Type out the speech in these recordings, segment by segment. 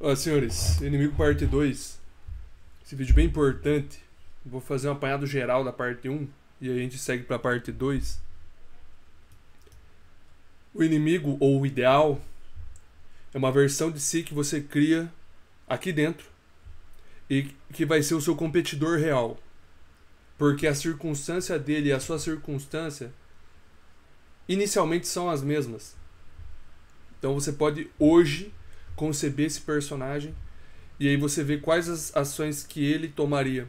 Ó, senhores, Inimigo Parte 2. Esse vídeo é bem importante. Vou fazer um apanhado geral da parte 1 e aí a gente segue pra parte 2. O inimigo, ou o ideal, é uma versão de si que você cria aqui dentro e que vai ser o seu competidor real. Porque a circunstância dele e a sua circunstância inicialmente são as mesmas. Então você pode hoje conceber esse personagem e aí você vê quais as ações que ele tomaria.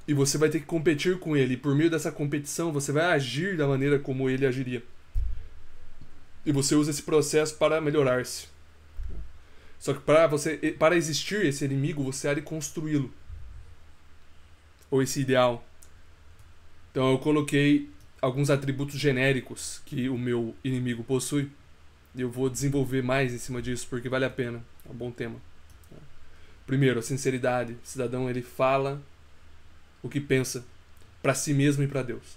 E você vai ter que competir com ele. E por meio dessa competição você vai agir da maneira como ele agiria. E você usa esse processo para melhorar-se. Só que para existir esse inimigo, você há de construí-lo. Ou esse ideal. Então eu coloquei alguns atributos genéricos que o meu inimigo possui. E eu vou desenvolver mais em cima disso, porque vale a pena. É um bom tema. Primeiro, a sinceridade. O cidadão, ele fala o que pensa para si mesmo e para Deus.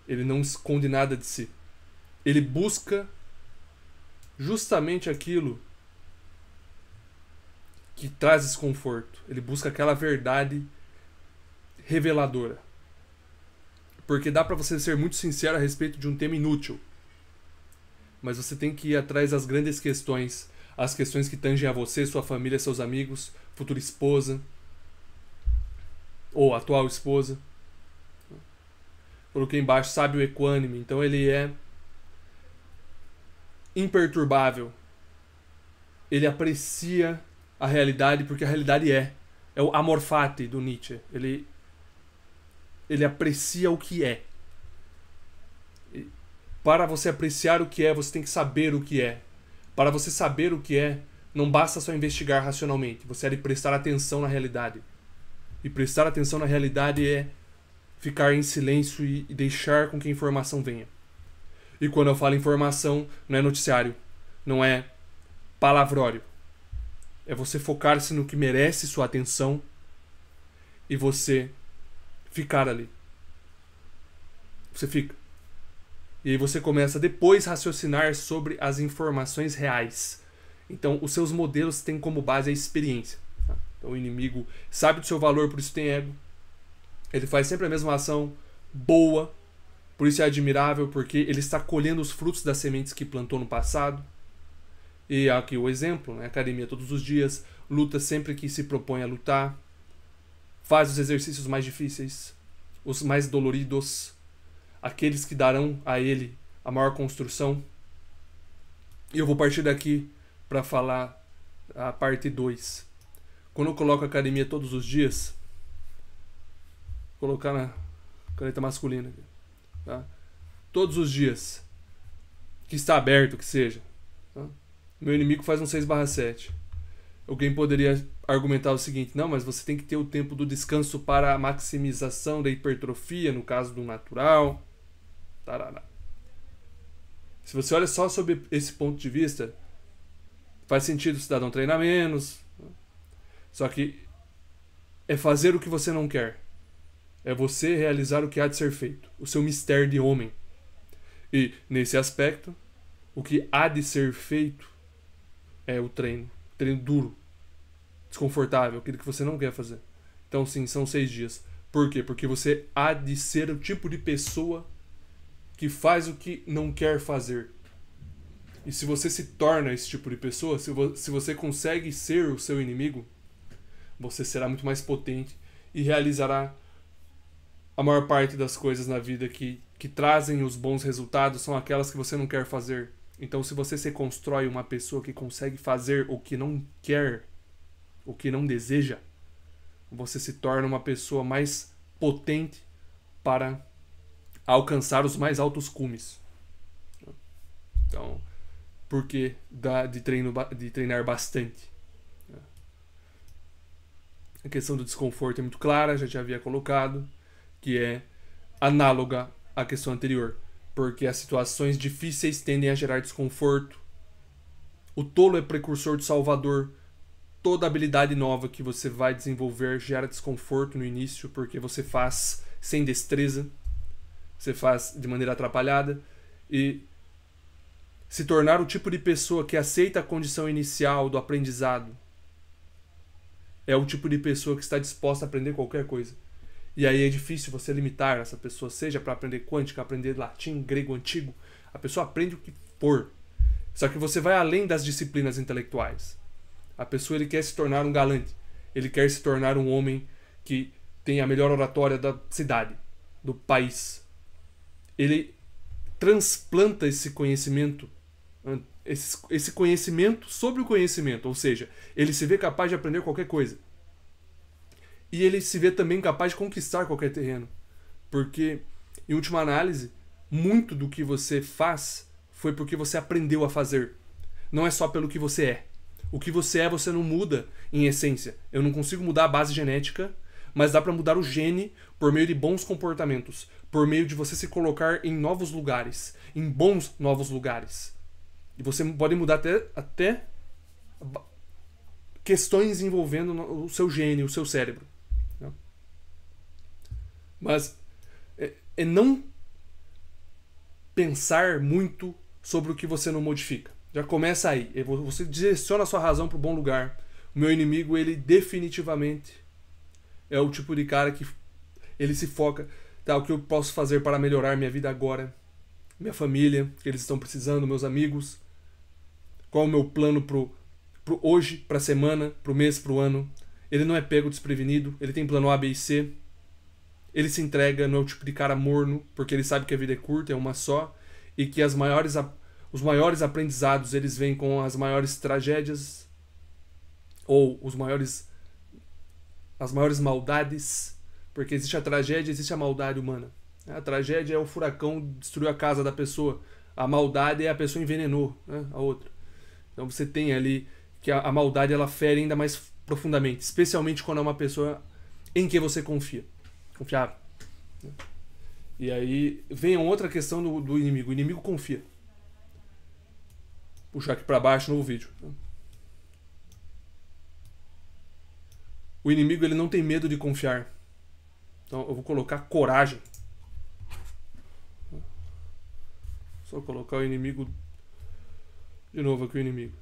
Ele não esconde nada de si. Ele busca justamente aquilo que traz desconforto. Ele busca aquela verdade reveladora. Porque dá para você ser muito sincero a respeito de um tema inútil. Mas você tem que ir atrás das grandes questões. As questões que tangem a você, sua família, seus amigos, futura esposa. Ou atual esposa. Coloquei embaixo, sábio equânime. Então ele é imperturbável. Ele aprecia a realidade porque a realidade é. É o amor fati do Nietzsche. Ele aprecia o que é. Para você apreciar o que é, você tem que saber o que é. Para você saber o que é, não basta só investigar racionalmente. Você deve prestar atenção na realidade. E prestar atenção na realidade é ficar em silêncio e deixar com que a informação venha. E quando eu falo informação, não é noticiário. Não é palavrório. É você focar-se no que merece sua atenção e você ficar ali. Você fica. E aí você começa depois a raciocinar sobre as informações reais. Então, os seus modelos têm como base a experiência. Tá? Então, o inimigo sabe do seu valor, por isso tem ego. Ele faz sempre a mesma ação boa, por isso é admirável, porque ele está colhendo os frutos das sementes que plantou no passado. E aqui o exemplo, né? Academia todos os dias, luta sempre que se propõe a lutar, faz os exercícios mais difíceis, os mais doloridos, aqueles que darão a ele a maior construção. E eu vou partir daqui para falar a parte 2. Quando eu coloco academia todos os dias, vou colocar na caneta masculina aqui, tá? Todos os dias, que está aberto, que seja, tá? Meu inimigo faz um 6/7. Alguém poderia argumentar o seguinte: não, mas você tem que ter o tempo do descanso para a maximização da hipertrofia, no caso do natural. Tarará. Se você olha só sob esse ponto de vista, faz sentido o cidadão treinar menos. Só que é fazer o que você não quer. É você realizar o que há de ser feito. O seu mistério de homem. E, nesse aspecto, o que há de ser feito é o treino. Treino duro. Desconfortável. Aquilo que você não quer fazer. Então, sim, são 6 dias. Por quê? Porque você há de ser o tipo de pessoa que faz o que não quer fazer. E se você se torna esse tipo de pessoa, se você consegue ser o seu inimigo, você será muito mais potente e realizará a maior parte das coisas na vida que trazem os bons resultados, são aquelas que você não quer fazer. Então, se você se constrói uma pessoa que consegue fazer o que não quer, o que não deseja, você se torna uma pessoa mais potente para alcançar os mais altos cumes. Então, por que de treinar bastante? A questão do desconforto é muito clara, já havia colocado, que é análoga à questão anterior, porque as situações difíceis tendem a gerar desconforto. O tolo é precursor do salvador. Toda habilidade nova que você vai desenvolver gera desconforto no início, porque você faz sem destreza, você faz de maneira atrapalhada, e se tornar o tipo de pessoa que aceita a condição inicial do aprendizado, é o tipo de pessoa que está disposta a aprender qualquer coisa. E aí é difícil você limitar essa pessoa, seja para aprender quântica, aprender latim, grego antigo. A pessoa aprende o que for. Só que você vai além das disciplinas intelectuais. A pessoa, ele quer se tornar um galante. Ele quer se tornar um homem que tem a melhor oratória da cidade, do país. Ele transplanta esse conhecimento, esse conhecimento sobre o conhecimento. Ou seja, ele se vê capaz de aprender qualquer coisa. E ele se vê também capaz de conquistar qualquer terreno. Porque, em última análise, muito do que você faz foi porque você aprendeu a fazer. Não é só pelo que você é. O que você é, você não muda em essência. Eu não consigo mudar a base genética, mas dá para mudar o gene por meio de bons comportamentos, por meio de você se colocar em novos lugares, em bons novos lugares. E você pode mudar até questões envolvendo o seu gene, o seu cérebro. Mas é não pensar muito sobre o que você não modifica. Já começa aí. Você direciona a sua razão para o bom lugar. O meu inimigo, ele definitivamente é o tipo de cara que ele se foca. Tá, o que eu posso fazer para melhorar minha vida agora? Minha família, que eles estão precisando, meus amigos. Qual o meu plano pro hoje, pra semana, pro mês, pro ano? Ele não é pego desprevenido. Ele tem plano A, B e C. Ele se entrega, não é o tipo de cara morno, porque ele sabe que a vida é curta, é uma só, e que os maiores aprendizados, eles vêm com as maiores tragédias, ou as maiores maldades, porque existe a tragédia, existe a maldade humana. A tragédia é o furacão que destruiu a casa da pessoa, a maldade é a pessoa envenenou, né, a outra. Então você tem ali que a maldade, ela fere ainda mais profundamente, especialmente quando é uma pessoa em que você confia. Confiável. E aí vem outra questão do inimigo. O inimigo confia. Puxar aqui para baixo no vídeo. O inimigo, ele não tem medo de confiar. Então eu vou colocar coragem. Só colocar o inimigo de novo aqui, o inimigo.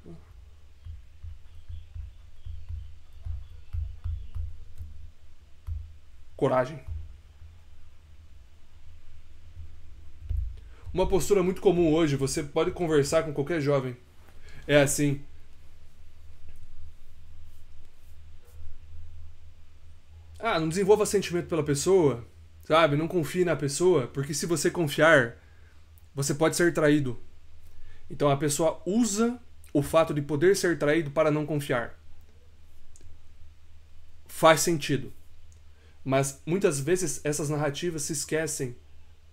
Coragem. Uma postura muito comum hoje, você pode conversar com qualquer jovem. É assim: não desenvolva sentimento pela pessoa, sabe? Não confie na pessoa, porque se você confiar, você pode ser traído. Então a pessoa usa o fato de poder ser traído para não confiar. Faz sentido. Mas muitas vezes essas narrativas se esquecem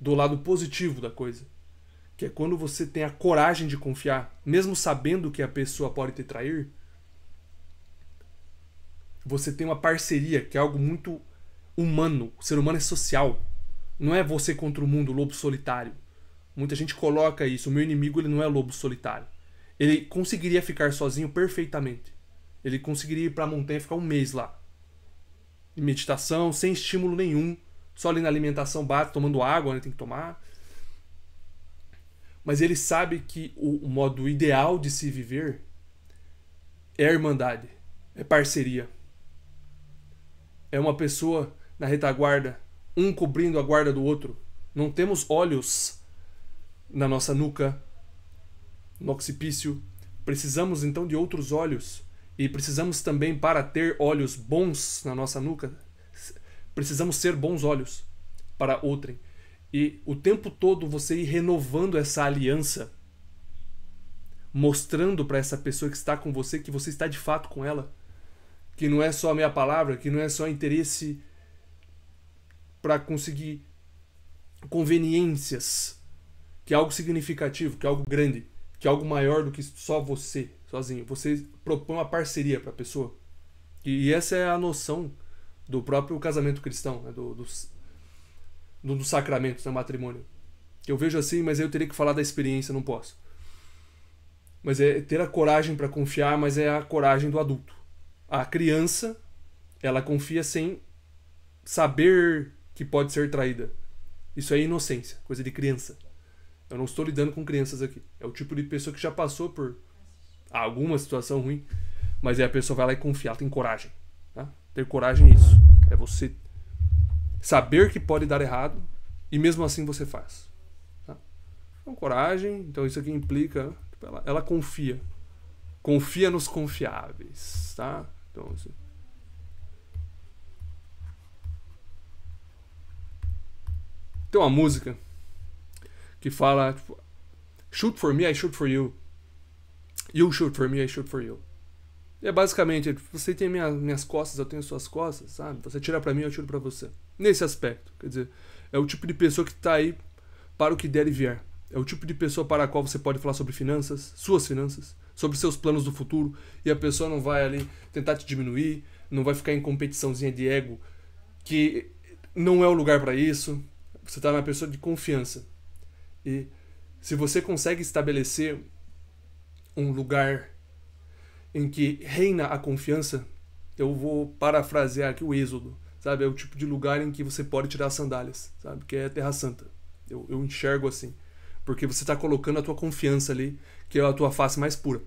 do lado positivo da coisa. Que é quando você tem a coragem de confiar, mesmo sabendo que a pessoa pode te trair, você tem uma parceria, que é algo muito humano. O ser humano é social. Não é você contra o mundo, lobo solitário. Muita gente coloca isso. O meu inimigo, ele não é lobo solitário. Ele conseguiria ficar sozinho perfeitamente. Ele conseguiria ir para a montanha e ficar um mês lá. Em meditação, sem estímulo nenhum. Só ali na alimentação básica, tomando água, né, tem que tomar. Mas ele sabe que o modo ideal de se viver é a irmandade, é parceria. É uma pessoa na retaguarda, um cobrindo a guarda do outro. Não temos olhos na nossa nuca, no occipício. Precisamos então de outros olhos. E precisamos também, para ter olhos bons na nossa nuca, precisamos ser bons olhos para outrem. E o tempo todo você ir renovando essa aliança, mostrando para essa pessoa que está com você que você está de fato com ela, que não é só a minha palavra, que não é só interesse para conseguir conveniências, que é algo significativo, que é algo grande, que é algo maior do que só você sozinho. Você propõe uma parceria para a pessoa. E essa é a noção do próprio casamento cristão, né? dos sacramentos, do matrimônio. Eu vejo assim, mas eu teria que falar da experiência, não posso. Mas é ter a coragem para confiar, mas é a coragem do adulto. A criança, ela confia sem saber que pode ser traída. Isso é inocência, coisa de criança. Eu não estou lidando com crianças aqui. É o tipo de pessoa que já passou por alguma situação ruim, mas aí a pessoa vai lá e confia, ela tem coragem. Tá? Ter coragem é isso. É você saber que pode dar errado e mesmo assim você faz. Tá? Então, coragem, então isso aqui implica, ela confia. Confia nos confiáveis, tá? Então, assim. Tem uma música que fala, tipo, shoot for me, I shoot for you. You shoot for me, I shoot for you. E é basicamente, você tem minhas costas, eu tenho suas costas, sabe? Você tira pra mim, eu tiro pra você. Nesse aspecto, quer dizer, é o tipo de pessoa que tá aí para o que der e vier. É o tipo de pessoa para a qual você pode falar sobre finanças, suas finanças, sobre seus planos do futuro, e a pessoa não vai ali tentar te diminuir, não vai ficar em competiçãozinha de ego, que não é o lugar para isso. Você tá numa pessoa de confiança. E se você consegue estabelecer um lugar em que reina a confiança, eu vou parafrasear aqui o Êxodo, sabe? É o tipo de lugar em que você pode tirar as sandálias, sabe? Que é a Terra Santa. Eu enxergo assim. Porque você está colocando a tua confiança ali, que é a tua face mais pura.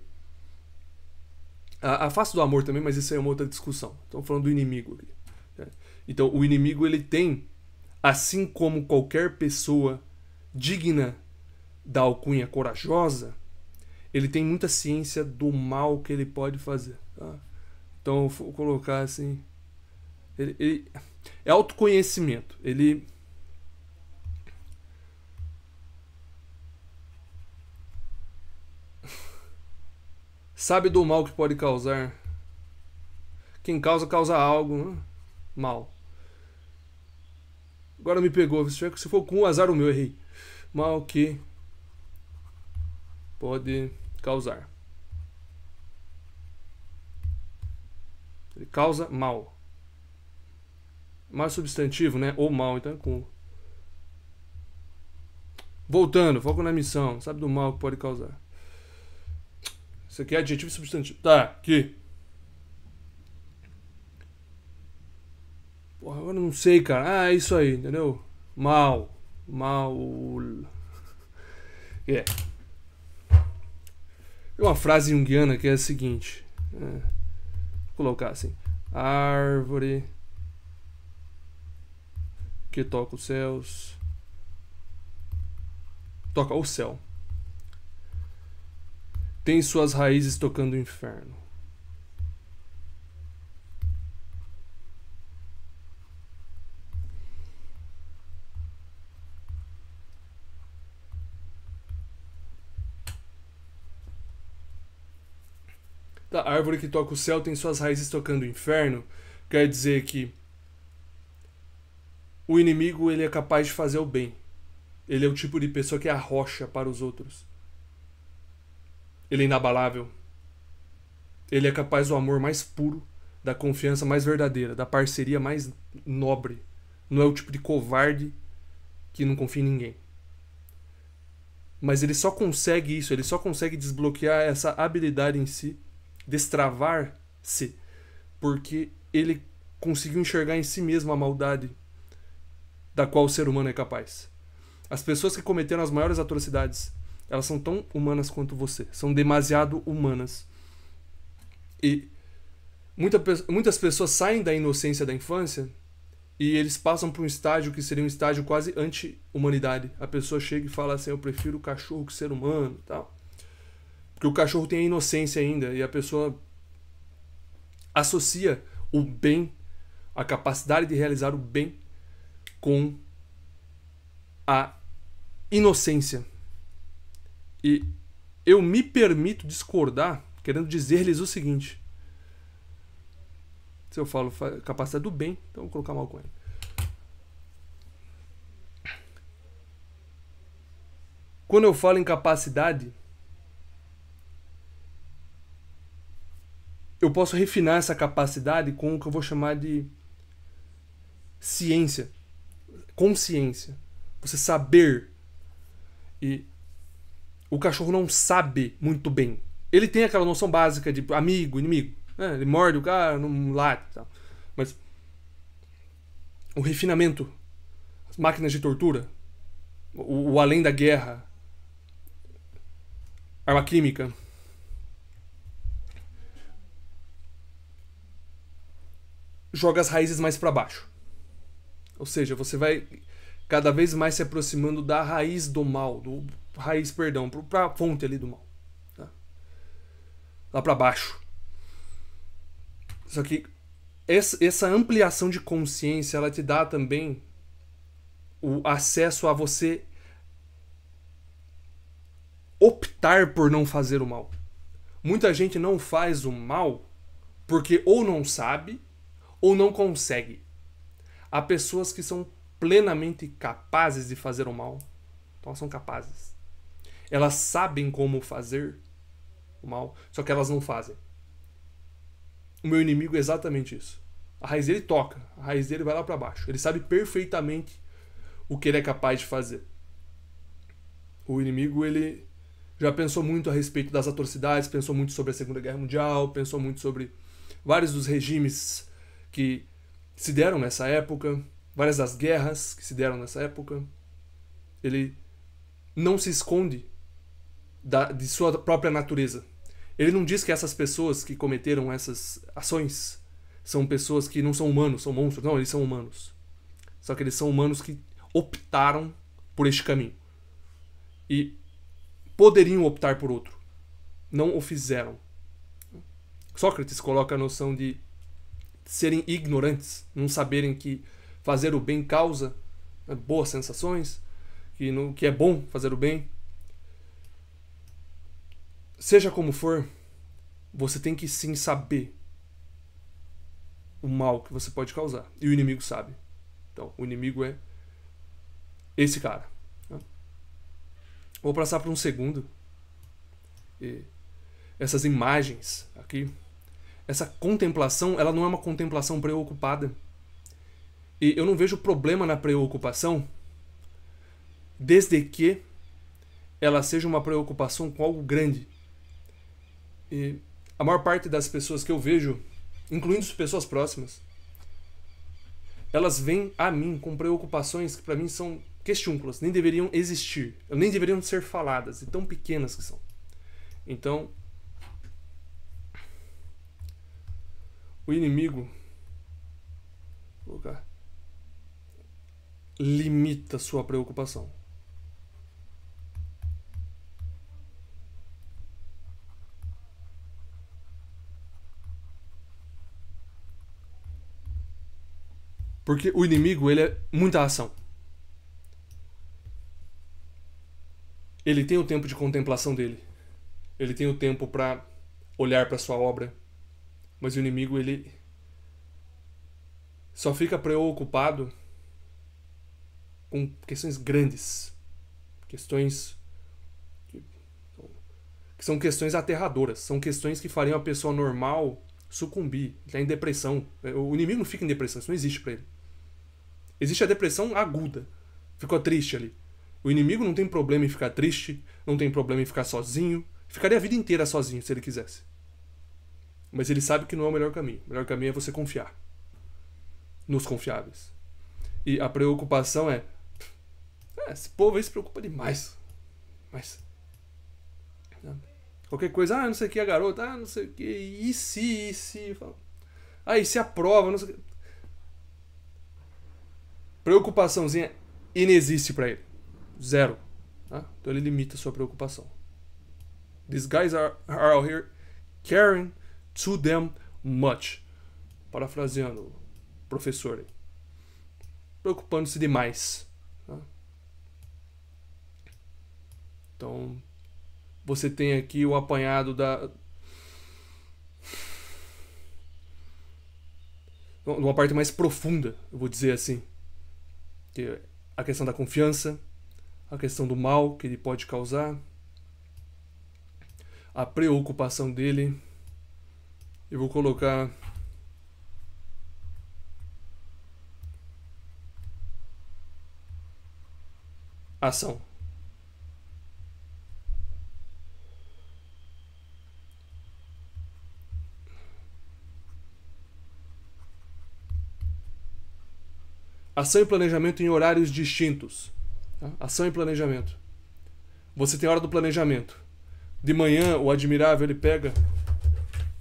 A face do amor também, mas isso aí é uma outra discussão. Estamos falando do inimigo aqui. Né? Então, o inimigo, ele tem, assim como qualquer pessoa digna da alcunha corajosa, ele tem muita ciência do mal que ele pode fazer. Tá? Então, eu vou colocar assim... Ele é autoconhecimento. Ele... sabe do mal que pode causar. Quem causa, causa algo, né? Mal. Agora me pegou. Se for com um azar, o meu, errei. Mal que pode causar. Ele causa mal. Mais substantivo, né? Ou mal, então é com... Voltando, foco na missão. Sabe do mal que pode causar. Isso aqui é adjetivo e substantivo. Tá, aqui. Porra, agora eu não sei, cara. Ah, é isso aí, entendeu? Mal. Mal. É. Tem uma frase junguiana que é a seguinte. Vou colocar assim. Árvore que toca os céus. Toca o céu. Tem suas raízes tocando o inferno. Tá, a árvore que toca o céu tem suas raízes tocando o inferno. Quer dizer que o inimigo, ele é capaz de fazer o bem. Ele é o tipo de pessoa que é a rocha para os outros. Ele é inabalável. Ele é capaz do amor mais puro, da confiança mais verdadeira, da parceria mais nobre. Não é o tipo de covarde que não confia em ninguém. Mas ele só consegue isso, ele só consegue desbloquear essa habilidade em si, destravar-se, porque ele conseguiu enxergar em si mesmo a maldade da qual o ser humano é capaz. As pessoas que cometeram as maiores atrocidades, elas são tão humanas quanto você. São demasiado humanas. E muitas pessoas saem da inocência da infância e eles passam por um estágio que seria um estágio quase anti-humanidade. A pessoa chega e fala assim, eu prefiro o cachorro que o ser humano, tal. Porque o cachorro tem a inocência ainda e a pessoa associa o bem, a capacidade de realizar o bem com a inocência. E eu me permito discordar, querendo dizer-lhes o seguinte. Se eu falo capacidade do bem, então eu vou colocar mal com ele. Quando eu falo em capacidade, eu posso refinar essa capacidade com o que eu vou chamar de ciência, consciência. Você saber. E o cachorro não sabe muito bem. Ele tem aquela noção básica de amigo, inimigo. Né? Ele morde o cara, não late e tal. Mas o refinamento, as máquinas de tortura, o além da guerra, arma química, joga as raízes mais para baixo. Ou seja, você vai cada vez mais se aproximando da raiz do mal, para a fonte ali do mal, tá? Lá para baixo. Só que essa ampliação de consciência, ela te dá também o acesso a você optar por não fazer o mal. Muita gente não faz o mal porque ou não sabe ou não consegue. Há pessoas que são plenamente capazes de fazer o mal. Então elas são capazes. Elas sabem como fazer o mal, só que elas não fazem. O meu inimigo é exatamente isso. A raiz dele toca, a raiz dele vai lá para baixo. Ele sabe perfeitamente o que ele é capaz de fazer. O inimigo, ele já pensou muito a respeito das atrocidades, pensou muito sobre a Segunda Guerra Mundial, pensou muito sobre vários dos regimes que se deram nessa época, várias das guerras que se deram nessa época. Ele não se esconde de sua própria natureza. Ele não diz que essas pessoas que cometeram essas ações são pessoas que não são humanos, são monstros. Não, eles são humanos. Só que eles são humanos que optaram por este caminho. E poderiam optar por outro. Não o fizeram. Sócrates coloca a noção de serem ignorantes, não saberem que fazer o bem causa boas sensações, que é bom fazer o bem. Seja como for, você tem que sim saber o mal que você pode causar. E o inimigo sabe. Então, o inimigo é esse cara. Vou passar para um segundo. E essas imagens aqui, essa contemplação, ela não é uma contemplação preocupada. E eu não vejo problema na preocupação, desde que ela seja uma preocupação com algo grande. E a maior parte das pessoas que eu vejo, incluindo as pessoas próximas, elas vêm a mim com preocupações que para mim são questiúnculas, nem deveriam existir, nem deveriam ser faladas, e tão pequenas que são. Então, o inimigo limita sua preocupação. Porque o inimigo, ele é muita ação. Ele tem o tempo de contemplação dele. Ele tem o tempo para olhar para sua obra. Mas o inimigo, ele só fica preocupado com questões grandes. Questões que são questões aterradoras. São questões que fariam a pessoa normal sucumbir, estar em depressão. O inimigo não fica em depressão, isso não existe para ele. Existe a depressão aguda. Ficou triste ali. O inimigo não tem problema em ficar triste, não tem problema em ficar sozinho. Ficaria a vida inteira sozinho se ele quisesse. Mas ele sabe que não é o melhor caminho. O melhor caminho é você confiar nos confiáveis. E a preocupação é... esse povo aí se preocupa demais. Mas... qualquer coisa, não sei o que a garota, não sei o que, e se... e se a prova, não sei o que... Preocupaçãozinha inexiste pra ele. Zero. Tá? Então ele limita a sua preocupação. These guys are out here caring too damn much. Parafraseando o professor aí. Preocupando-se demais. Tá? Então, você tem aqui o apanhado da... uma parte mais profunda, eu vou dizer assim. Que é a questão da confiança, a questão do mal que ele pode causar, a preocupação dele. Eu vou colocar ação. Ação e planejamento em horários distintos. Tá? Ação e planejamento. Você tem a hora do planejamento. De manhã, o admirável, ele pega,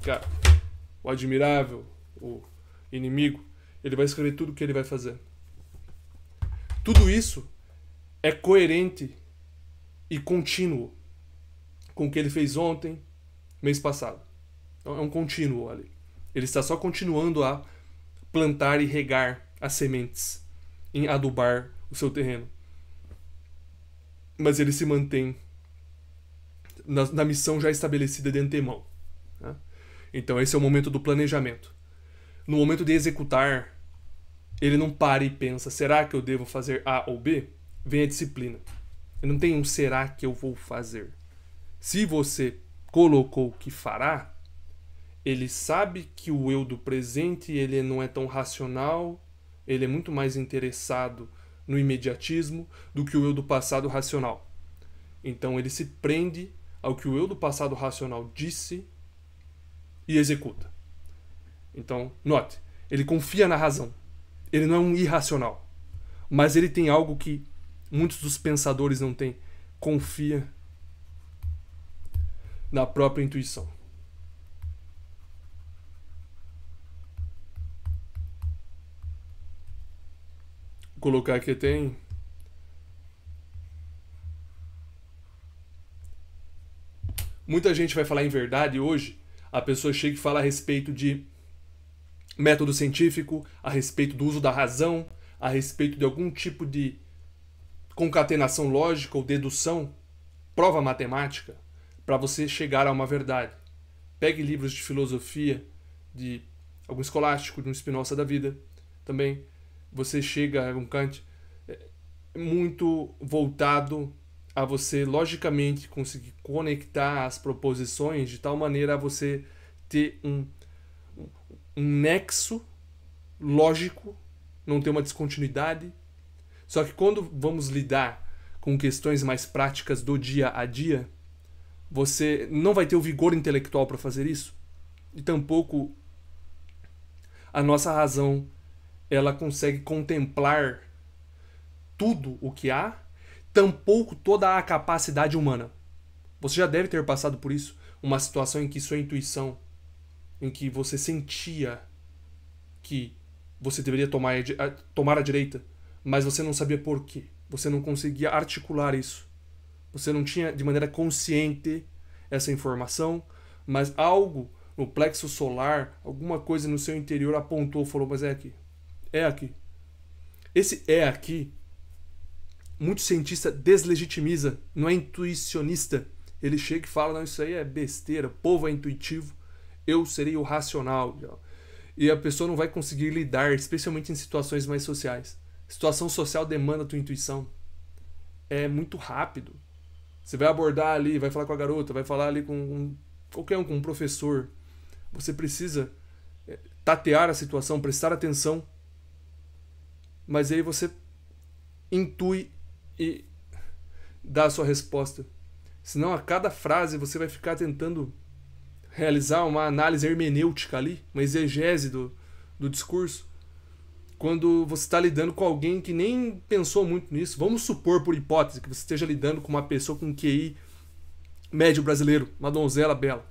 cara, o admirável, o inimigo, ele vai escrever tudo o que ele vai fazer. Tudo isso é coerente e contínuo com o que ele fez ontem, mês passado. Então, é um contínuo ali. Ele está só continuando a plantar e regar as sementes, em adubar o seu terreno. Mas ele se mantém na missão já estabelecida de antemão. Né? Então esse é o momento do planejamento. No momento de executar, ele não para e pensa, será que eu devo fazer A ou B? Vem a disciplina. Ele não tem um será que eu vou fazer. Se você colocou que fará, ele sabe que o eu do presente ele não é tão racional, ele é muito mais interessado no imediatismo do que o eu do passado racional. Então ele se prende ao que o eu do passado racional disse e executa. Então, note, ele confia na razão. Ele não é um irracional. Mas ele tem algo que muitos dos pensadores não têm. Confia na própria intuição. Vou colocar aqui tem... Muita gente vai falar em verdade hoje. A pessoa chega e fala a respeito de método científico, a respeito do uso da razão, a respeito de algum tipo de concatenação lógica ou dedução, prova matemática, para você chegar a uma verdade. Pegue livros de filosofia de algum escolástico, de um Spinoza da vida. Também você chega a um Kant muito voltado a você logicamente conseguir conectar as proposições de tal maneira a você ter um nexo lógico, não ter uma descontinuidade. Só que quando vamos lidar com questões mais práticas do dia a dia, você não vai ter o vigor intelectual para fazer isso. E tampouco a nossa razão ela consegue contemplar tudo o que há, tampouco toda a capacidade humana. Você já deve ter passado por isso, uma situação em que sua intuição, em que você sentia que você deveria tomar a direita, mas você não sabia por quê. Você não conseguia articular isso. Você não tinha de maneira consciente essa informação, mas algo no plexo solar, alguma coisa no seu interior apontou, falou, mas é aqui. É aqui. Esse é aqui, muito cientista deslegitimiza, não é intuicionista. Ele chega e fala, não, isso aí é besteira, o povo é intuitivo, eu serei o racional. E a pessoa não vai conseguir lidar, especialmente em situações mais sociais. Situação social demanda a tua intuição. É muito rápido. Você vai abordar ali, vai falar com a garota, vai falar ali com qualquer um, com um professor. Você precisa tatear a situação, prestar atenção. Mas aí você intui e dá a sua resposta. Senão a cada frase você vai ficar tentando realizar uma análise hermenêutica ali, uma exegese do discurso, quando você está lidando com alguém que nem pensou muito nisso. Vamos supor, por hipótese, que você esteja lidando com uma pessoa com QI médio brasileiro, uma donzela bela.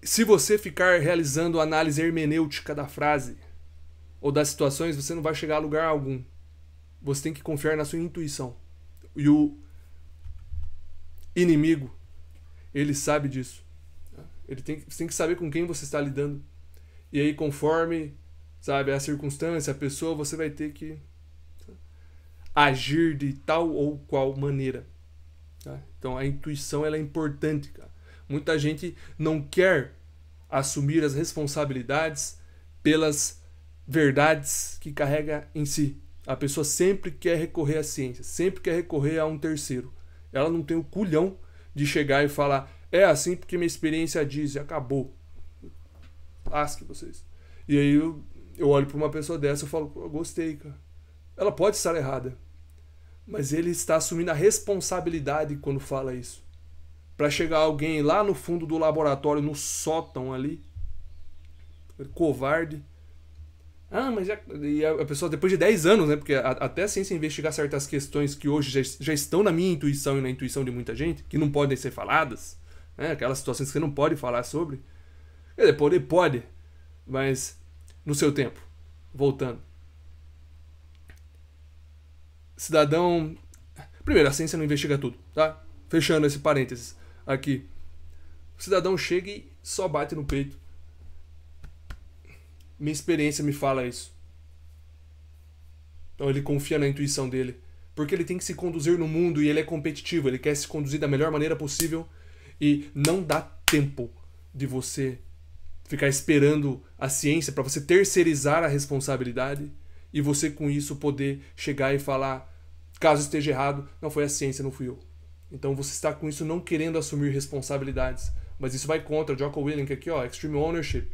Se você ficar realizando análise hermenêutica da frase ou das situações, você não vai chegar a lugar algum. Você tem que confiar na sua intuição. E o inimigo, ele sabe disso. Você tem que saber com quem você está lidando. E aí, conforme, sabe, a circunstância, a pessoa, você vai ter que agir de tal ou qual maneira. Tá? Então, a intuição ela é importante, cara. Muita gente não quer assumir as responsabilidades pelas verdades que carrega em si. A pessoa sempre quer recorrer à ciência, sempre quer recorrer a um terceiro. Ela não tem o culhão de chegar e falar, é assim porque minha experiência diz, e acabou. Lasque vocês. E aí eu olho para uma pessoa dessa e falo, eu gostei, cara. Ela pode estar errada, mas ele está assumindo a responsabilidade quando fala isso. Para chegar alguém lá no fundo do laboratório, no sótão ali, covarde, Ah, mas já. E a pessoa, depois de 10 anos, né? Porque até a ciência investigar certas questões que hoje já estão na minha intuição e na intuição de muita gente, que não podem ser faladas, né? Aquelas situações que você não pode falar sobre. Quer dizer, pode, mas no seu tempo. Voltando. Cidadão. Primeiro, a ciência não investiga tudo, tá? Fechando esse parênteses aqui. O cidadão chega e só bate no peito. Minha experiência me fala isso. Então ele confia na intuição dele. Porque ele tem que se conduzir no mundo e ele é competitivo. Ele quer se conduzir da melhor maneira possível. E não dá tempo de você ficar esperando a ciência para você terceirizar a responsabilidade e você com isso poder chegar e falar, caso esteja errado, não foi a ciência, não fui eu. Então você está com isso não querendo assumir responsabilidades. Mas isso vai contra o Jocko Willink aqui, ó, Extreme Ownership.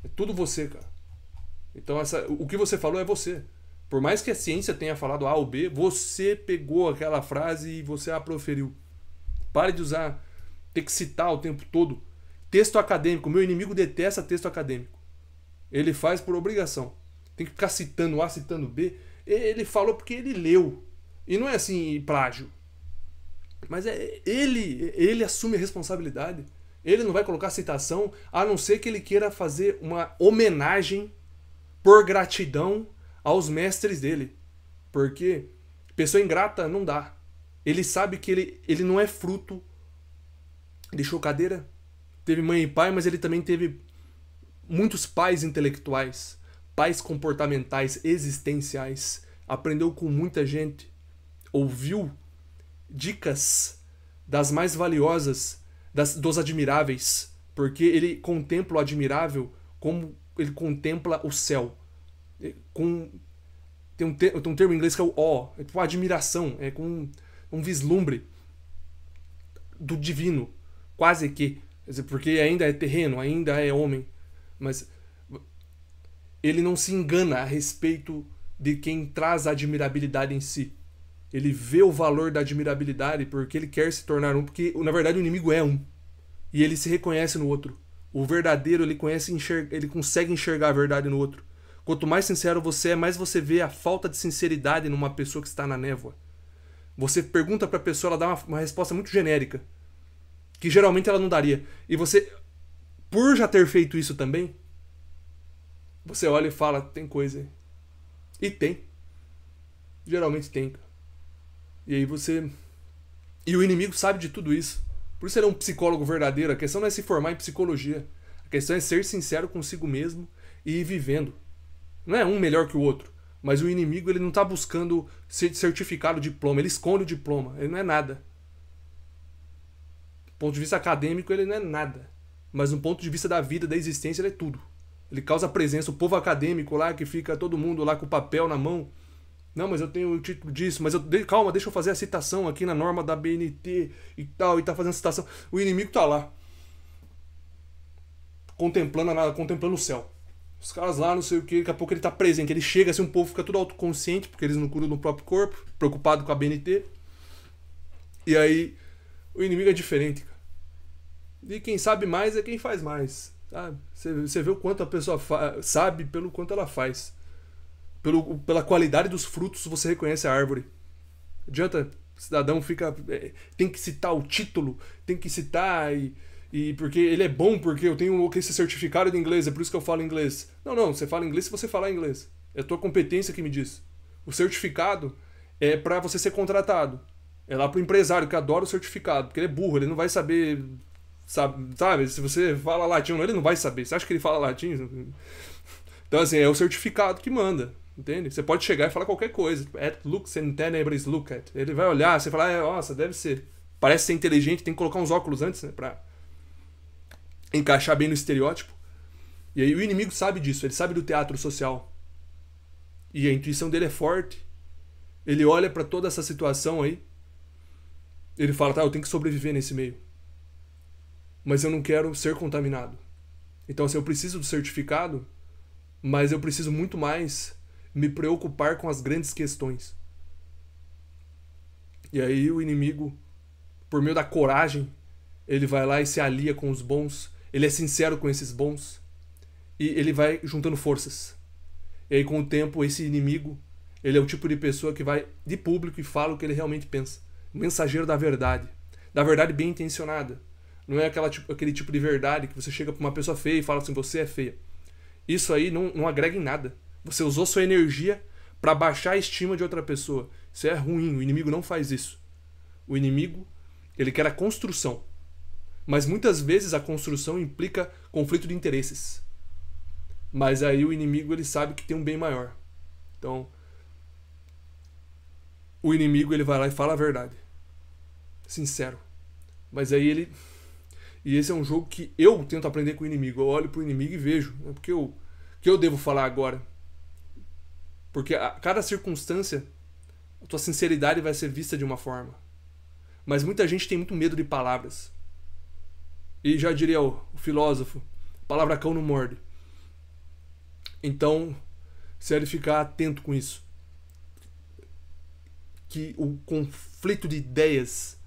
É tudo você, cara. Então o que você falou é você. Por mais que a ciência tenha falado A ou B, você pegou aquela frase e você a proferiu. Pare de usar, ter que citar o tempo todo. Texto acadêmico. Meu inimigo detesta texto acadêmico. Ele faz por obrigação. Tem que ficar citando A, citando B. Ele falou porque ele leu. E não é assim, plágio. Mas ele assume a responsabilidade. Ele não vai colocar citação, a não ser que ele queira fazer uma homenagem por gratidão aos mestres dele. Porque pessoa ingrata não dá. Ele sabe que ele não é fruto. Deixou cadeira. Teve mãe e pai, mas ele também teve muitos pais intelectuais, pais comportamentais, existenciais. Aprendeu com muita gente. Ouviu dicas das mais valiosas, dos admiráveis, porque ele contempla o admirável como ele contempla o céu. Tem um termo em inglês que é o awe, é tipo admiração, é com um vislumbre do divino, quase que, porque ainda é terreno, ainda é homem, mas ele não se engana a respeito de quem traz a admirabilidade em si. Ele vê o valor da admirabilidade porque ele quer se tornar um, porque na verdade o inimigo é um. E ele se reconhece no outro. O verdadeiro, ele consegue enxergar a verdade no outro. Quanto mais sincero você é, mais você vê a falta de sinceridade numa pessoa que está na névoa. Você pergunta pra pessoa, ela dá uma resposta muito genérica, que geralmente ela não daria. E você, por já ter feito isso também, você olha e fala, tem coisa aí. E tem. Geralmente tem, cara. E aí você... E o inimigo sabe de tudo isso. Por isso ele é um psicólogo verdadeiro. A questão não é se formar em psicologia. A questão é ser sincero consigo mesmo e ir vivendo. Não é um melhor que o outro. Mas o inimigo, ele não está buscando certificar o diploma. Ele esconde o diploma. Ele não é nada. Do ponto de vista acadêmico, ele não é nada. Mas no ponto de vista da vida, da existência, ele é tudo. Ele causa presença. O povo acadêmico lá, que fica todo mundo lá com o papel na mão... Não, mas eu tenho o título disso, mas calma, deixa eu fazer a citação aqui na norma da BNT e tal, e tá fazendo citação. O inimigo tá lá, contemplando o céu. Os caras lá, não sei o que, daqui a pouco ele tá presente. Ele chega assim, o povo fica tudo autoconsciente, porque eles não cuidam do próprio corpo, preocupado com a BNT. E aí, o inimigo é diferente, cara. E quem sabe mais é quem faz mais, sabe? Você vê o quanto a pessoa sabe pelo quanto ela faz. Pela qualidade dos frutos você reconhece a árvore. Não adianta, o cidadão fica... tem que citar o título, tem que citar e porque ele é bom, porque eu tenho esse certificado de inglês, é por isso que eu falo inglês. Não, você fala inglês se você falar inglês. É a tua competência que me diz. O certificado é para você ser contratado. É lá pro empresário que adora o certificado, porque ele é burro, ele não vai saber... Sabe? Se você fala latim, ele não vai saber. Você acha que ele fala latim? Então, assim, é o certificado que manda. Entende? Você pode chegar e falar qualquer coisa. At looks and tenebris look at. Ele vai olhar, você fala, nossa, deve ser. Parece ser inteligente, tem que colocar uns óculos antes, né? Pra encaixar bem no estereótipo. E aí o inimigo sabe disso, ele sabe do teatro social. E a intuição dele é forte. Ele olha pra toda essa situação aí. Ele fala, tá, eu tenho que sobreviver nesse meio. Mas eu não quero ser contaminado. Então, assim, eu preciso do certificado, mas eu preciso muito mais me preocupar com as grandes questões. E aí o inimigo, por meio da coragem, ele vai lá e se alia com os bons. Ele é sincero com esses bons. e ele vai juntando forças. E aí, com o tempo, esse inimigo, ele é o tipo de pessoa que vai de público e fala o que ele realmente pensa. Mensageiro da verdade bem intencionada. Não é aquele tipo de verdade que você chega pra uma pessoa feia e fala assim, você é feia. Isso aí não agrega em nada. Você usou sua energia para baixar a estima de outra pessoa. Isso é ruim, o inimigo não faz isso. O inimigo, ele quer a construção. Mas muitas vezes a construção implica conflito de interesses. Mas aí o inimigo, ele sabe que tem um bem maior. Então, o inimigo, ele vai lá e fala a verdade. Sincero. Mas aí ele... E esse é um jogo que eu tento aprender com o inimigo. Eu olho pro inimigo e vejo. Né? Porque que eu devo falar agora? Porque a cada circunstância, a tua sinceridade vai ser vista de uma forma. Mas muita gente tem muito medo de palavras. E já diria o filósofo, palavra cão não morde. Então, se ele ficar atento com isso. Que o conflito de ideias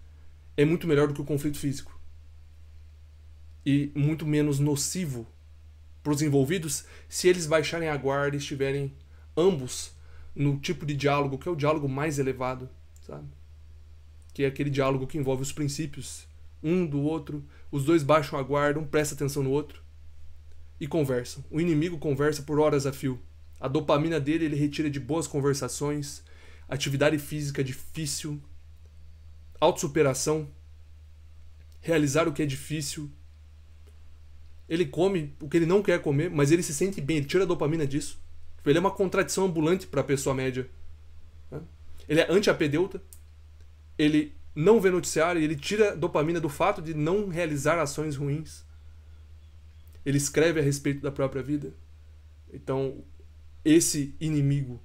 é muito melhor do que o conflito físico. E muito menos nocivo para os envolvidos se eles baixarem a guarda e estiverem ambos no tipo de diálogo que é o diálogo mais elevado, sabe? Que é aquele diálogo que envolve os princípios um do outro, os dois baixam a guarda, um presta atenção no outro e conversam. O inimigo conversa por horas a fio. A dopamina dele ele retira de boas conversações, atividade física difícil, autossuperação, realizar o que é difícil. Ele come o que ele não quer comer, mas ele se sente bem, ele tira a dopamina disso. Ele é uma contradição ambulante para a pessoa média. Ele é anti-apedeuta, ele não vê noticiário e ele tira a dopamina do fato de não realizar ações ruins. Ele escreve a respeito da própria vida. Então, esse inimigo,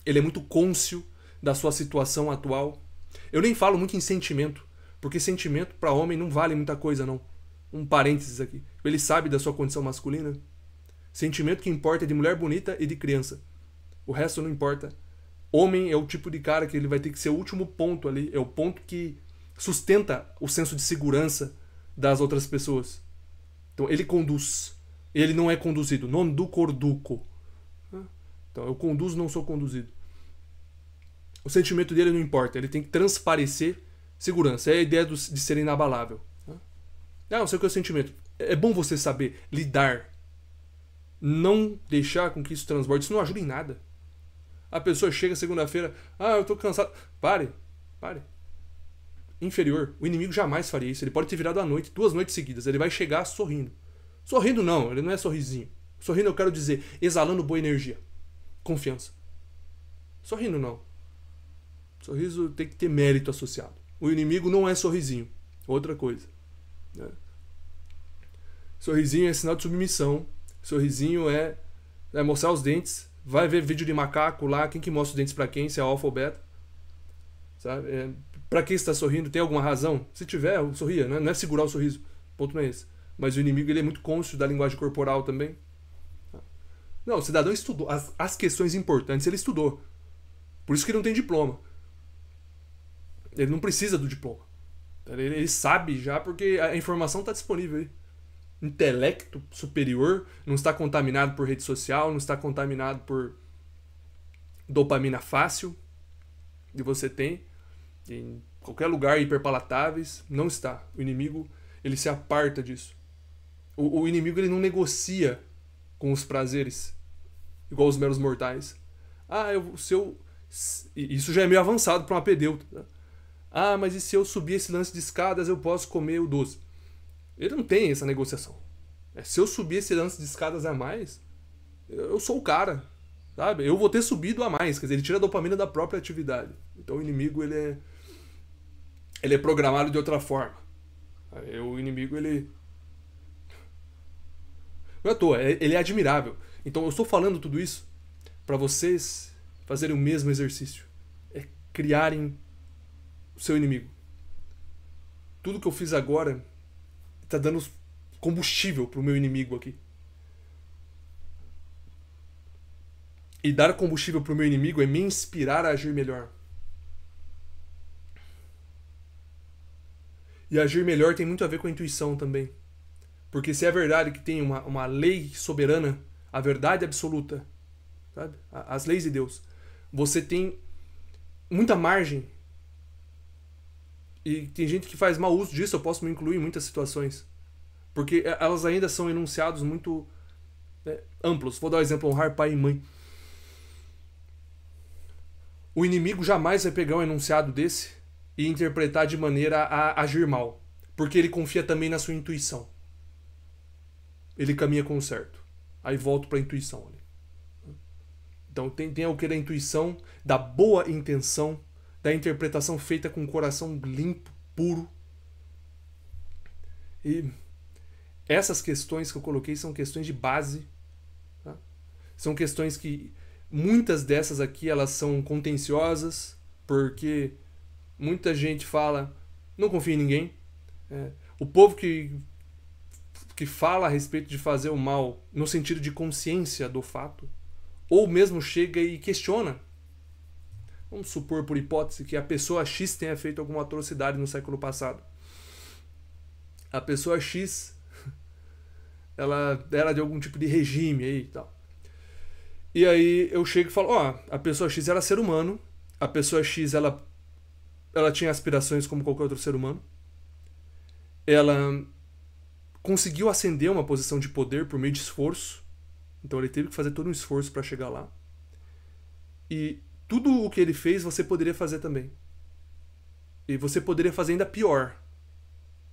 ele é muito cônscio da sua situação atual. Eu nem falo muito em sentimento, porque sentimento para homem não vale muita coisa, não. Um parênteses aqui. Ele sabe da sua condição masculina. Sentimento que importa é de mulher bonita e de criança. O resto não importa. Homem é o tipo de cara que ele vai ter que ser o último ponto ali. É o ponto que sustenta o senso de segurança das outras pessoas. Então ele conduz. Ele não é conduzido. Non du corduco. Então eu conduzo, não sou conduzido. O sentimento dele não importa. Ele tem que transparecer segurança. É a ideia de ser inabalável. Não sei o que é o sentimento. É bom você saber lidar. Não deixar com que isso transborde. Isso não ajuda em nada. A pessoa chega segunda-feira. Eu tô cansado. Pare. Inferior. O inimigo jamais faria isso. Ele pode ter virado à noite, 2 noites seguidas. Ele vai chegar sorrindo. Sorrindo não, ele não é sorrisinho. Sorrindo eu quero dizer, exalando boa energia. Confiança. Sorrindo não. Sorriso tem que ter mérito associado. O inimigo não é sorrisinho. Outra coisa. Sorrisinho é sinal de submissão. Sorrisinho é mostrar os dentes. Vai ver vídeo de macaco lá. Quem que mostra os dentes pra quem? Se é alfa ou beta. Sabe? Pra que você tá sorrindo? Tem alguma razão? Se tiver, sorria. Não é segurar o sorriso. O ponto não é esse. Mas o inimigo ele é muito cônscio da linguagem corporal também. Não, o cidadão estudou. As questões importantes ele estudou. Por isso que ele não tem diploma. Ele não precisa do diploma. Ele sabe já porque a informação está disponível aí. Intelecto superior não está contaminado por rede social, não está contaminado por dopamina fácil que você tem em qualquer lugar hiperpalatáveis. Não está. O inimigo ele se aparta disso. O inimigo ele não negocia com os prazeres igual os meros mortais. Isso já é meio avançado para um apedeuta. Tá? Mas e se eu subir esse lance de escadas eu posso comer o doce? Ele não tem essa negociação. Se eu subir esse lance de escadas a mais, eu sou o cara, sabe? Eu vou ter subido a mais, quer dizer, ele tira a dopamina da própria atividade. Então o inimigo ele é programado de outra forma. O inimigo ele não é à toa, ele é admirável. Então eu estou falando tudo isso para vocês fazerem o mesmo exercício. É criarem o seu inimigo. Tudo que eu fiz agora está dando combustível para o meu inimigo aqui. E dar combustível para o meu inimigo é me inspirar a agir melhor. E agir melhor tem muito a ver com a intuição também. Porque se é verdade que tem uma lei soberana, a verdade absoluta, sabe? As leis de Deus, você tem muita margem. E tem gente que faz mau uso disso, eu posso me incluir em muitas situações. Porque elas ainda são enunciados muito amplos. Vou dar um exemplo, honrar pai e mãe. O inimigo jamais vai pegar um enunciado desse e interpretar de maneira a agir mal. Porque ele confia também na sua intuição. Ele caminha com o certo. Aí volto para a intuição ali. Então tem o que da intuição, da boa intenção, da interpretação feita com o coração limpo, puro. E essas questões que eu coloquei são questões de base. Tá? São questões que muitas dessas aqui elas são contenciosas, porque muita gente fala, não confia em ninguém. O povo que fala a respeito de fazer o mal no sentido de consciência do fato, ou mesmo chega e questiona. Vamos supor, por hipótese, que a pessoa X tenha feito alguma atrocidade no século passado. A pessoa X, ela era de algum tipo de regime aí e tal. E aí eu chego e falo, a pessoa X era ser humano, a pessoa X, ela tinha aspirações como qualquer outro ser humano, ela conseguiu ascender a uma posição de poder por meio de esforço, então ele teve que fazer todo um esforço para chegar lá. E tudo o que ele fez, você poderia fazer também. E você poderia fazer ainda pior.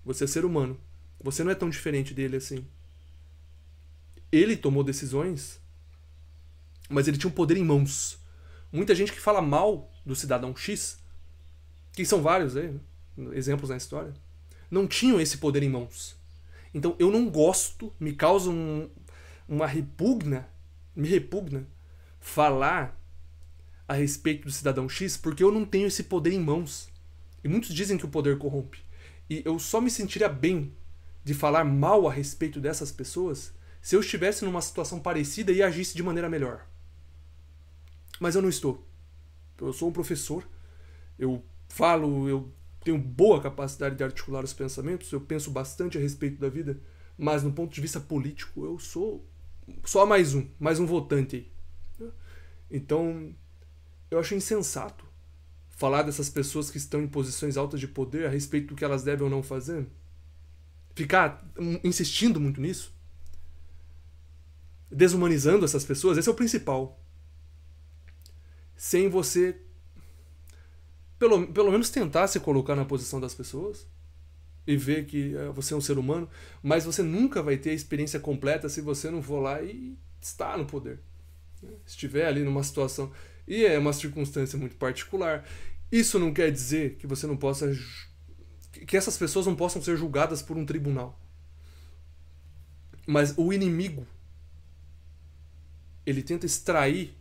Você é ser humano. Você não é tão diferente dele assim. Ele tomou decisões, mas ele tinha um poder em mãos. Muita gente que fala mal do cidadão X, que são vários aí, exemplos na história, não tinham esse poder em mãos. Então eu não gosto, me causa uma repugna, me repugna falar a respeito do cidadão X, porque eu não tenho esse poder em mãos. E muitos dizem que o poder corrompe. E eu só me sentiria bem de falar mal a respeito dessas pessoas se eu estivesse numa situação parecida e agisse de maneira melhor. Mas eu não estou. Eu sou um professor, eu falo, eu tenho boa capacidade de articular os pensamentos, eu penso bastante a respeito da vida, mas no ponto de vista político eu sou só mais um votante aí. Então eu acho insensato falar dessas pessoas que estão em posições altas de poder a respeito do que elas devem ou não fazer. Ficar insistindo muito nisso, desumanizando essas pessoas, esse é o principal. Sem você pelo menos tentar se colocar na posição das pessoas e ver que você é um ser humano, mas você nunca vai ter a experiência completa se você não for lá e estar no poder. Estiver ali numa situação, e é uma circunstância muito particular. Isso não quer dizer que você não possa, que essas pessoas não possam ser julgadas por um tribunal. Mas o inimigo, ele tenta extrair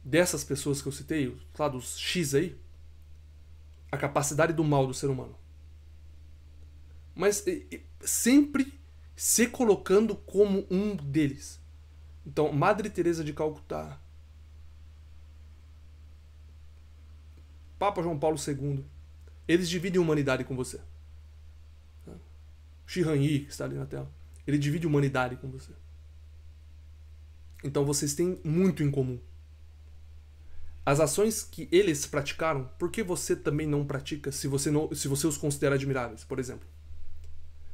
dessas pessoas que eu citei, lá dos X aí, a capacidade do mal do ser humano. Mas sempre se colocando como um deles. Então, Madre Teresa de Calcutá, Papa João Paulo II, eles dividem a humanidade com você. Shihan Yi, que está ali na tela, ele divide a humanidade com você. Então vocês têm muito em comum. As ações que eles praticaram, por que você também não pratica se você os considera admiráveis, por exemplo?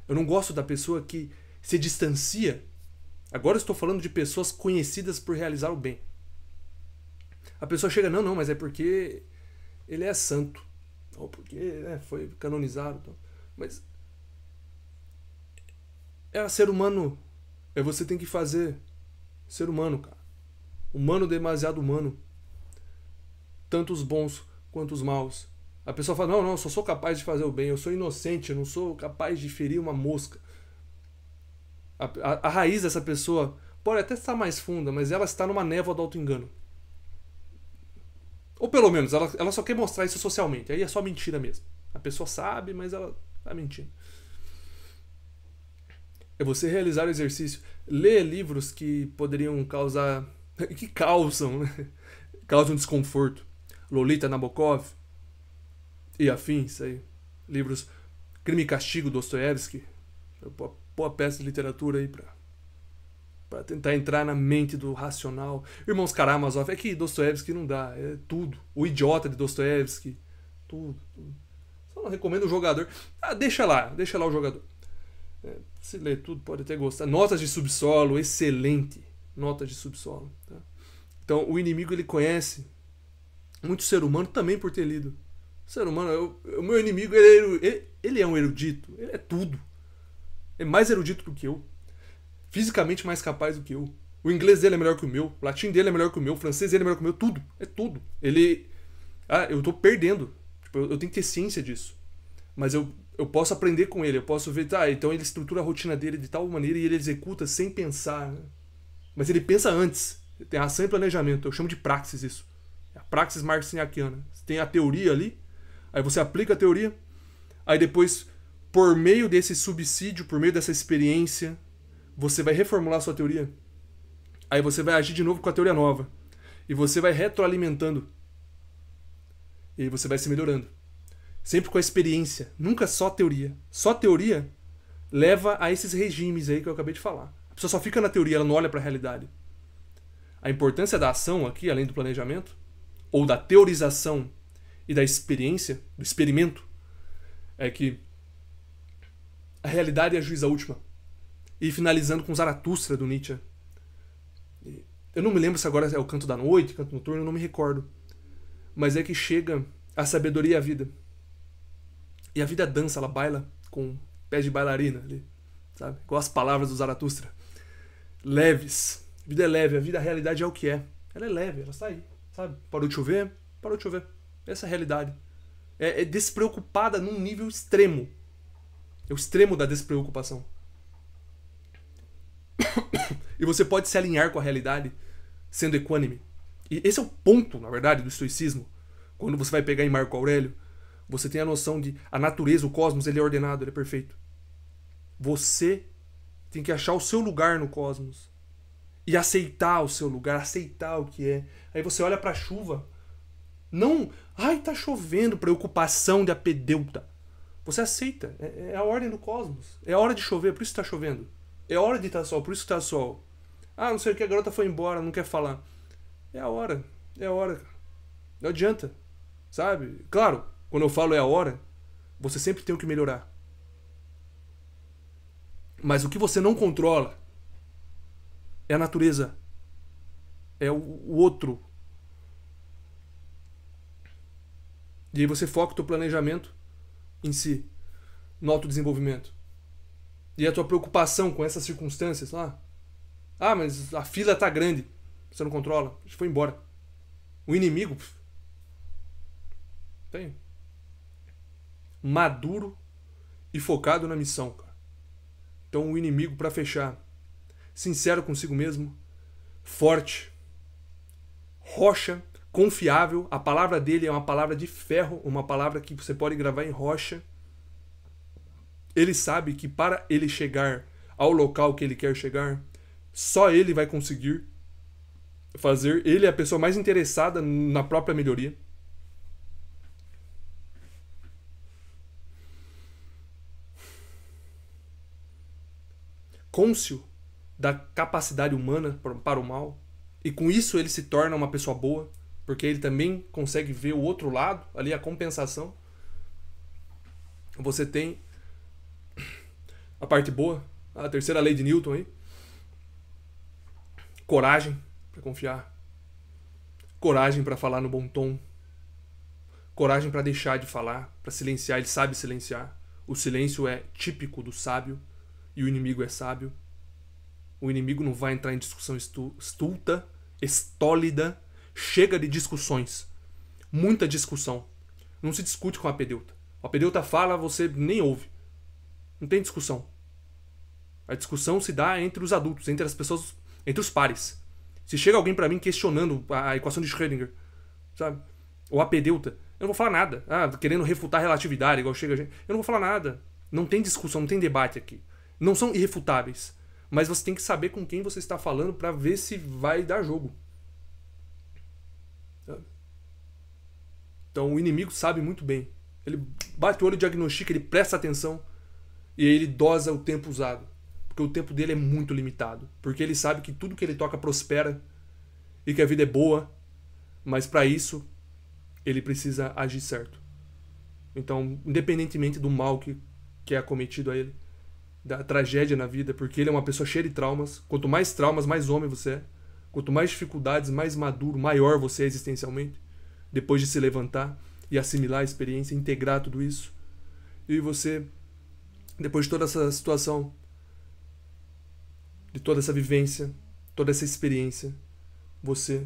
Eu não gosto da pessoa que se distancia. Agora eu estou falando de pessoas conhecidas por realizar o bem. A pessoa chega, não, mas é porque ele é santo. Ou porque foi canonizado. Então. Mas ser humano. Você tem que fazer ser humano, cara. Humano demasiado humano. Tanto os bons quanto os maus. A pessoa fala, não, eu só sou capaz de fazer o bem, eu sou inocente, eu não sou capaz de ferir uma mosca. A raiz dessa pessoa pode até estar mais funda, mas ela está numa névoa do auto-engano. Ou pelo menos, ela só quer mostrar isso socialmente, aí é só mentira mesmo. A pessoa sabe, mas ela está mentindo. É você realizar o exercício, ler livros que poderiam causar, que causam, né? Causam desconforto. Lolita Nabokov e afins aí. Livros Crime e Castigo, Dostoiévski. boa peça de literatura aí pra tentar entrar na mente do racional. Irmãos Karamazov, é que Dostoiévski não dá, é tudo. O Idiota de Dostoiévski, tudo. Só não recomendo o jogador. Deixa lá o jogador. Se ler tudo, pode até gostar. Notas de Subsolo, excelente. Notas de Subsolo. Tá? Então, o inimigo, ele conhece muito ser humano também por ter lido. O ser humano, o meu inimigo, ele é um erudito. Ele é tudo. É mais erudito do que eu. Fisicamente mais capaz do que eu. O inglês dele é melhor que o meu. O latim dele é melhor que o meu. O francês dele é melhor que o meu. Tudo. É tudo. Ele... eu tô perdendo. Tipo, eu tenho que ter ciência disso. Mas eu posso aprender com ele. Eu posso ver... então ele estrutura a rotina dele de tal maneira e ele executa sem pensar. Né? Mas ele pensa antes. Tem ação e planejamento. Eu chamo de praxis isso. É a praxis marxiniakiana. Você tem a teoria ali. Aí você aplica a teoria. Aí depois, por meio desse subsídio, por meio dessa experiência, você vai reformular a sua teoria. Aí você vai agir de novo com a teoria nova. E você vai retroalimentando. E aí você vai se melhorando. Sempre com a experiência. Nunca só teoria. Só teoria leva a esses regimes aí que eu acabei de falar. A pessoa só fica na teoria, ela não olha para a realidade. A importância da ação aqui, além do planejamento, ou da teorização e da experiência, do experimento, é que a realidade é a juíza última. E finalizando com Zaratustra, do Nietzsche. Eu não me lembro se agora é o Canto da Noite, Canto Noturno, eu não me recordo. Mas é que chega a sabedoria e a vida. E a vida dança, ela baila com pés de bailarina ali, sabe? Igual as palavras do Zaratustra. Leves. A vida é leve, a realidade é o que é. Ela é leve, ela está aí, sabe? Parou de chover, parou de chover. Essa é a realidade. É despreocupada num nível extremo. É o extremo da despreocupação. E você pode se alinhar com a realidade sendo equânime. E esse é o ponto, na verdade, do estoicismo. Quando você vai pegar em Marco Aurélio, você tem a noção de a natureza, o cosmos, ele é ordenado, ele é perfeito. Você tem que achar o seu lugar no cosmos. E aceitar o seu lugar, aceitar o que é. Aí você olha pra chuva. Não, tá chovendo, preocupação de apedeuta. Você aceita, é a ordem do cosmos. É a hora de chover, por isso tá chovendo. É a hora de estar sol, por isso tá sol. Não sei o que, a garota foi embora, não quer falar. É a hora, cara. Não adianta, sabe? Claro, quando eu falo é a hora, você sempre tem o que melhorar. Mas o que você não controla é a natureza. É o outro. E aí você foca o teu planejamento em si, no autodesenvolvimento. E a tua preocupação com essas circunstâncias lá. Mas a fila tá grande. Você não controla. Você foi embora. O inimigo tem. Maduro e focado na missão, cara. Então o inimigo, pra fechar, sincero consigo mesmo, forte, rocha, confiável. A palavra dele é uma palavra de ferro, uma palavra que você pode gravar em rocha. Ele sabe que para ele chegar ao local que ele quer chegar, só ele vai conseguir fazer. Ele é a pessoa mais interessada na própria melhoria. Cônscio da capacidade humana para o mal. E com isso ele se torna uma pessoa boa, porque ele também consegue ver o outro lado, ali a compensação. Você tem a parte boa, a terceira lei de Newton aí. Coragem para confiar. Coragem para falar no bom tom. Coragem para deixar de falar, para silenciar. Ele sabe silenciar. O silêncio é típico do sábio e o inimigo é sábio. O inimigo não vai entrar em discussão estulta, estólida. Chega de discussões. Muita discussão. Não se discute com a apedeuta. O apedeuta fala, você nem ouve. Não tem discussão. A discussão se dá entre os adultos, entre as pessoas, entre os pares. Se chega alguém pra mim questionando a equação de Schrödinger, sabe? Ou a apedeuta, eu não vou falar nada. Querendo refutar a relatividade, igual chega a gente. Eu não vou falar nada. Não tem discussão, não tem debate aqui. Não são irrefutáveis. Mas você tem que saber com quem você está falando pra ver se vai dar jogo. Sabe? Então o inimigo sabe muito bem. Ele bate o olho, diagnostica, ele presta atenção e ele dosa o tempo usado. Porque o tempo dele é muito limitado. Porque ele sabe que tudo que ele toca prospera e que a vida é boa, mas para isso ele precisa agir certo. Então, independentemente do mal que é acometido a ele, da tragédia na vida, porque ele é uma pessoa cheia de traumas. Quanto mais traumas, mais homem você é. Quanto mais dificuldades, mais maduro, maior você é existencialmente. Depois de se levantar e assimilar a experiência, integrar tudo isso. E você, depois de toda essa situação, de toda essa vivência, toda essa experiência, você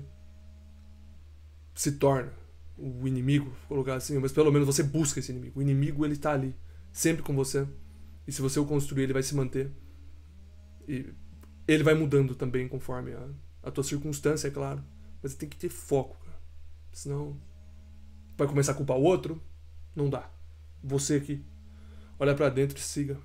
se torna o inimigo, vou colocar assim, mas pelo menos você busca esse inimigo. O inimigo, ele tá ali, sempre com você. E se você o construir, ele vai se manter. E ele vai mudando também conforme a tua circunstância, é claro. Mas você tem que ter foco, cara. Senão vai começar a culpar o outro. Não dá. Você aqui, olha pra dentro e siga.